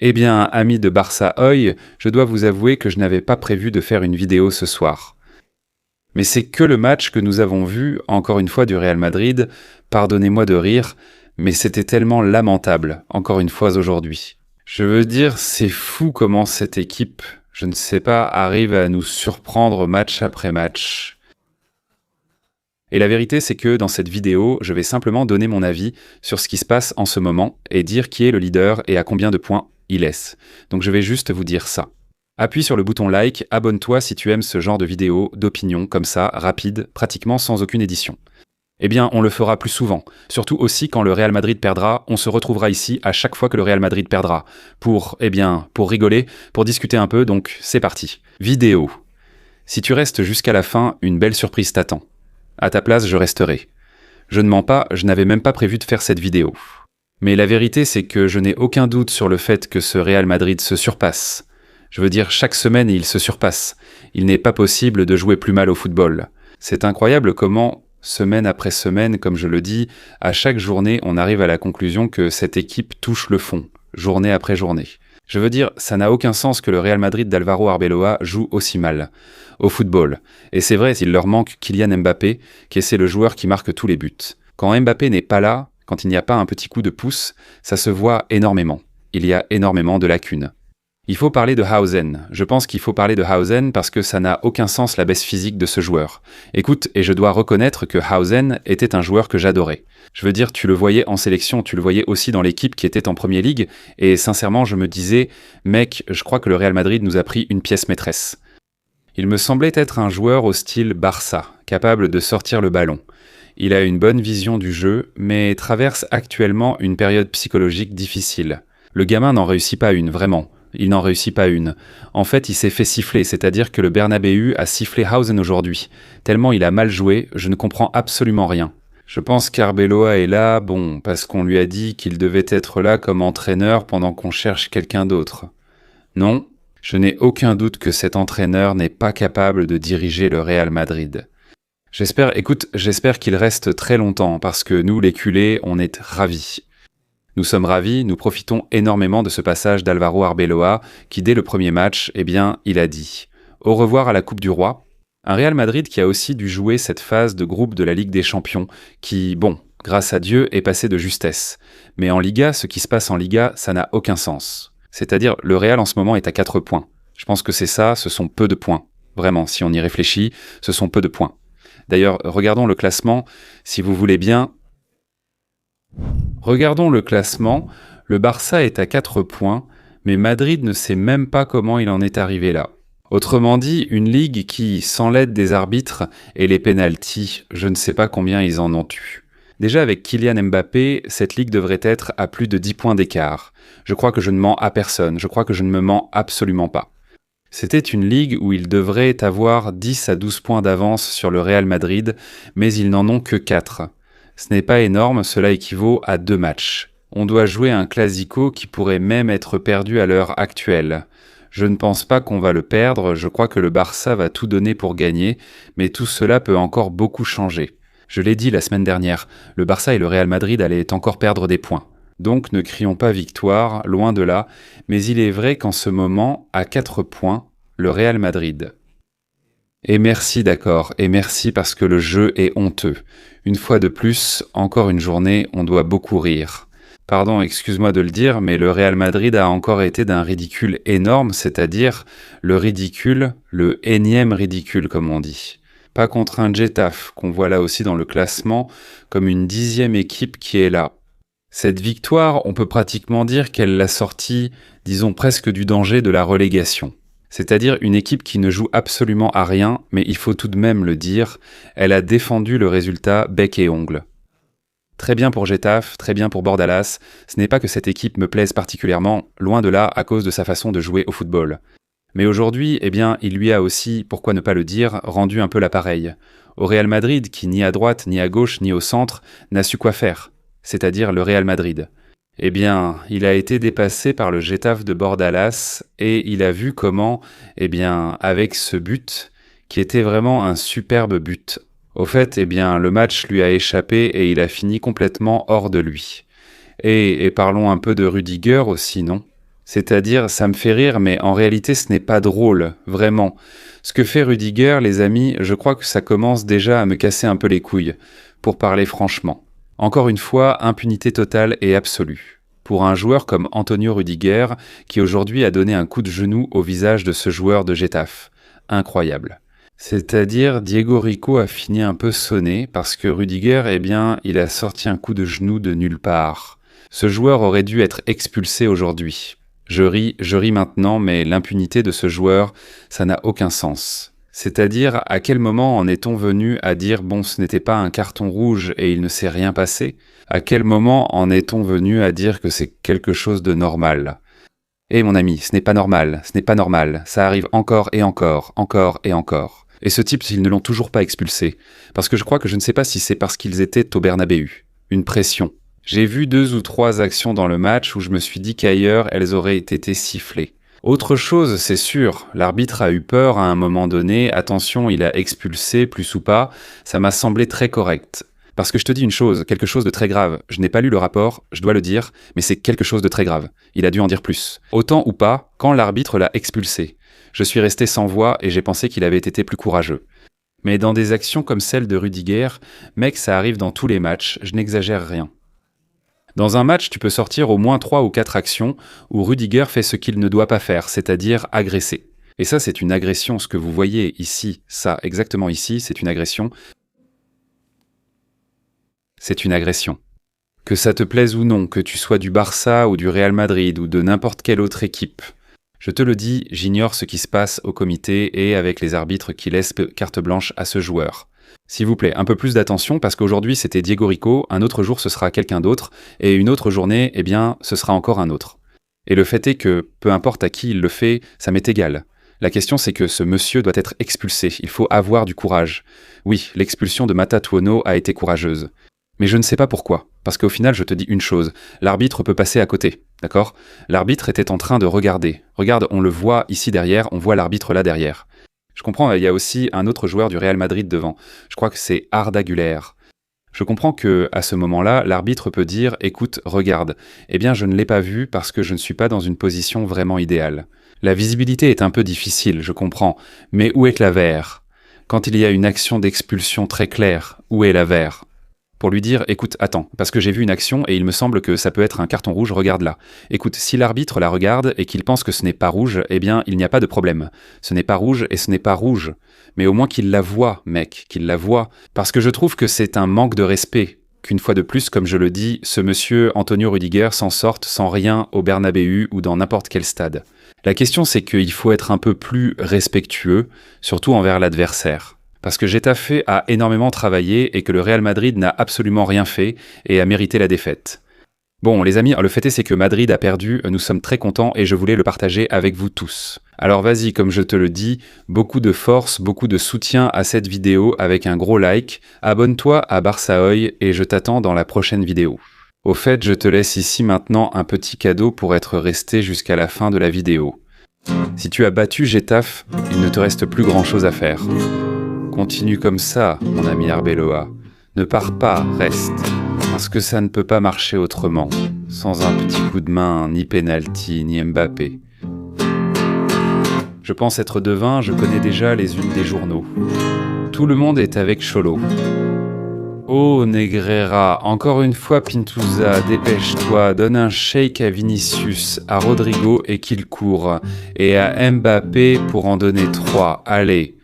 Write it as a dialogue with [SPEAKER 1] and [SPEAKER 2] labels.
[SPEAKER 1] Eh bien, amis de Barça Oeil, je dois vous avouer que je n'avais pas prévu de faire une vidéo ce soir. Mais c'est que le match que nous avons vu, encore une fois du Real Madrid, pardonnez-moi de rire, mais c'était tellement lamentable, encore une fois aujourd'hui. Je veux dire, c'est fou comment cette équipe, je ne sais pas, arrive à nous surprendre match après match. Et la vérité, c'est que dans cette vidéo, je vais simplement donner mon avis sur ce qui se passe en ce moment et dire qui est le leader et à combien de points il laisse. Donc je vais juste vous dire ça. Appuie sur le bouton like, abonne-toi si tu aimes ce genre de vidéos, d'opinions comme ça, rapides, pratiquement sans aucune édition. Eh bien, on le fera plus souvent. Surtout aussi quand le Real Madrid perdra, on se retrouvera ici à chaque fois que le Real Madrid perdra. Pour rigoler, pour discuter un peu, donc c'est parti. Vidéo. Si tu restes jusqu'à la fin, une belle surprise t'attend. À ta place, je resterai. Je ne mens pas, je n'avais même pas prévu de faire cette vidéo. Mais la vérité, c'est que je n'ai aucun doute sur le fait que ce Real Madrid se surpasse. Je veux dire, chaque semaine, il se surpasse. Il n'est pas possible de jouer plus mal au football. C'est incroyable comment, semaine après semaine, comme je le dis, à chaque journée, on arrive à la conclusion que cette équipe touche le fond, journée après journée. Je veux dire, ça n'a aucun sens que le Real Madrid d'Alvaro Arbeloa joue aussi mal au football. Et c'est vrai, il leur manque Kylian Mbappé, qui est le joueur qui marque tous les buts. Quand Mbappé n'est pas là, quand il n'y a pas un petit coup de pouce, ça se voit énormément. Il y a énormément de lacunes. Il faut parler de Hausen. Je pense qu'il faut parler de Hausen parce que ça n'a aucun sens la baisse physique de ce joueur. Écoute, et je dois reconnaître que Hausen était un joueur que j'adorais. Je veux dire, tu le voyais en sélection, tu le voyais aussi dans l'équipe qui était en Premier League, et sincèrement, je me disais, mec, je crois que le Real Madrid nous a pris une pièce maîtresse. Il me semblait être un joueur au style Barça, capable de sortir le ballon. Il a une bonne vision du jeu, mais traverse actuellement une période psychologique difficile. Le gamin n'en réussit pas une, vraiment. Il n'en réussit pas une. En fait, il s'est fait siffler, c'est-à-dire que le Bernabéu a sifflé Hausen aujourd'hui. Tellement il a mal joué, je ne comprends absolument rien. Je pense qu'Arbeloa est là, parce qu'on lui a dit qu'il devait être là comme entraîneur pendant qu'on cherche quelqu'un d'autre. Non, je n'ai aucun doute que cet entraîneur n'est pas capable de diriger le Real Madrid. J'espère qu'il reste très longtemps, parce que nous, les culés, on est ravis. Nous sommes ravis, nous profitons énormément de ce passage d'Alvaro Arbeloa, qui dès le premier match, il a dit « Au revoir à la Coupe du Roi ». Un Real Madrid qui a aussi dû jouer cette phase de groupe de la Ligue des Champions, qui, grâce à Dieu, est passé de justesse. Mais en Liga, ce qui se passe en Liga, ça n'a aucun sens. C'est-à-dire, le Real en ce moment est à 4 points. Je pense que c'est ça, ce sont peu de points. Vraiment, si on y réfléchit, ce sont peu de points. D'ailleurs, regardons le classement, si vous voulez bien. Regardons le classement, le Barça est à 4 points, mais Madrid ne sait même pas comment il en est arrivé là. Autrement dit, une ligue qui, sans l'aide des arbitres et les pénaltys, je ne sais pas combien ils en ont eu. Déjà avec Kylian Mbappé, cette ligue devrait être à plus de 10 points d'écart. Je crois que je ne mens à personne, je crois que je ne me mens absolument pas. C'était une ligue où ils devraient avoir 10 à 12 points d'avance sur le Real Madrid, mais ils n'en ont que 4. Ce n'est pas énorme, cela équivaut à 2 matchs. On doit jouer un classico qui pourrait même être perdu à l'heure actuelle. Je ne pense pas qu'on va le perdre, je crois que le Barça va tout donner pour gagner, mais tout cela peut encore beaucoup changer. Je l'ai dit la semaine dernière, le Barça et le Real Madrid allaient encore perdre des points. Donc ne crions pas victoire, loin de là, mais il est vrai qu'en ce moment, à 4 points, le Real Madrid. Et merci d'accord, et merci parce que le jeu est honteux. Une fois de plus, encore une journée, on doit beaucoup rire. Pardon, excuse-moi de le dire, mais le Real Madrid a encore été d'un ridicule énorme, c'est-à-dire le ridicule, le énième ridicule comme on dit. Pas contre un Getafe, qu'on voit là aussi dans le classement, comme une 10e équipe qui est là. Cette victoire, on peut pratiquement dire qu'elle l'a sortie, disons presque du danger de la relégation. C'est-à-dire une équipe qui ne joue absolument à rien, mais il faut tout de même le dire, elle a défendu le résultat bec et ongle. Très bien pour Getafe, très bien pour Bordalas, ce n'est pas que cette équipe me plaise particulièrement, loin de là à cause de sa façon de jouer au football. Mais aujourd'hui, il lui a aussi, pourquoi ne pas le dire, rendu un peu l'appareil. Au Real Madrid, qui ni à droite, ni à gauche, ni au centre, n'a su quoi faire, c'est-à-dire le Real Madrid. Il a été dépassé par le Getafe de Bordalas et il a vu comment, avec ce but, qui était vraiment un superbe but. Au fait, le match lui a échappé et il a fini complètement hors de lui. Et parlons un peu de Rudiger aussi, non ? C'est-à-dire, ça me fait rire, mais en réalité, ce n'est pas drôle, vraiment. Ce que fait Rudiger, les amis, je crois que ça commence déjà à me casser un peu les couilles, pour parler franchement. Encore une fois, impunité totale et absolue. Pour un joueur comme Antonio Rudiger, qui aujourd'hui a donné un coup de genou au visage de ce joueur de Getafe. Incroyable. C'est-à-dire, Diego Rico a fini un peu sonné, parce que Rudiger, eh bien, il a sorti un coup de genou de nulle part. Ce joueur aurait dû être expulsé aujourd'hui. Je ris maintenant, mais l'impunité de ce joueur, ça n'a aucun sens. C'est-à-dire, à quel moment en est-on venu à dire « bon, ce n'était pas un carton rouge et il ne s'est rien passé » À quel moment en est-on venu à dire que c'est quelque chose de normal ? Eh mon ami, ce n'est pas normal, ça arrive encore et encore, encore et encore. Et ce type, ils ne l'ont toujours pas expulsé, parce que je ne sais pas si c'est parce qu'ils étaient au Bernabéu. Une pression. J'ai vu 2 ou 3 actions dans le match où je me suis dit qu'ailleurs, elles auraient été sifflées. Autre chose, c'est sûr, l'arbitre a eu peur à un moment donné, attention, il a expulsé, plus ou pas, ça m'a semblé très correct. Parce que je te dis une chose, quelque chose de très grave, je n'ai pas lu le rapport, je dois le dire, mais c'est quelque chose de très grave. Il a dû en dire plus. Autant ou pas, quand l'arbitre l'a expulsé. Je suis resté sans voix et j'ai pensé qu'il avait été plus courageux. Mais dans des actions comme celle de Rudiger, mec, ça arrive dans tous les matchs, je n'exagère rien. Dans un match, tu peux sortir au moins 3 ou 4 actions où Rudiger fait ce qu'il ne doit pas faire, c'est-à-dire agresser. Et ça, c'est une agression, ce que vous voyez ici, ça, exactement ici, c'est une agression. C'est une agression. Que ça te plaise ou non, que tu sois du Barça ou du Real Madrid ou de n'importe quelle autre équipe. Je te le dis, j'ignore ce qui se passe au comité et avec les arbitres qui laissent carte blanche à ce joueur. S'il vous plaît, un peu plus d'attention parce qu'aujourd'hui c'était Diego Rico, un autre jour ce sera quelqu'un d'autre, et une autre journée, eh bien, ce sera encore un autre. Et le fait est que, peu importe à qui il le fait, ça m'est égal. La question c'est que ce monsieur doit être expulsé, il faut avoir du courage. Oui, l'expulsion de Mata Tuono a été courageuse. Mais je ne sais pas pourquoi, parce qu'au final, je te dis une chose, l'arbitre peut passer à côté, d'accord ? L'arbitre était en train de regarder. Regarde, on le voit ici derrière, on voit l'arbitre là derrière. Je comprends, il y a aussi un autre joueur du Real Madrid devant. Je crois que c'est Arda Güler. Je comprends que, à ce moment-là, l'arbitre peut dire « Écoute, regarde, eh bien je ne l'ai pas vu parce que je ne suis pas dans une position vraiment idéale. La visibilité est un peu difficile, je comprends, mais où est la VAR ? Quand il y a une action d'expulsion très claire, où est la VAR ? Pour lui dire, écoute, attends, parce que j'ai vu une action et il me semble que ça peut être un carton rouge, regarde là. Écoute, si l'arbitre la regarde et qu'il pense que ce n'est pas rouge, eh bien, il n'y a pas de problème. Ce n'est pas rouge et ce n'est pas rouge. Mais au moins qu'il la voie, mec, qu'il la voie. Parce que je trouve que c'est un manque de respect. Qu'une fois de plus, comme je le dis, ce monsieur Antonio Rudiger s'en sorte sans rien au Bernabéu ou dans n'importe quel stade. La question, c'est qu'il faut être un peu plus respectueux, surtout envers l'adversaire. Parce que Getafe a énormément travaillé et que le Real Madrid n'a absolument rien fait et a mérité la défaite. Bon, les amis, le fait est que Madrid a perdu, nous sommes très contents et je voulais le partager avec vous tous. Alors vas-y, comme je te le dis, beaucoup de force, beaucoup de soutien à cette vidéo avec un gros like, abonne-toi à Barça Oeil et je t'attends dans la prochaine vidéo. Au fait, je te laisse ici maintenant un petit cadeau pour être resté jusqu'à la fin de la vidéo. Si tu as battu Getafe, il ne te reste plus grand-chose à faire. Continue comme ça, mon ami Arbeloa. Ne pars pas, reste. Parce que ça ne peut pas marcher autrement, sans un petit coup de main, ni penalty, ni Mbappé. Je pense être devin, je connais déjà les unes des journaux. Tout le monde est avec Cholo. Oh Negreira, encore une fois Pintuza, dépêche-toi, donne un shake à Vinicius, à Rodrigo et qu'il court, et à Mbappé pour en donner 3, allez.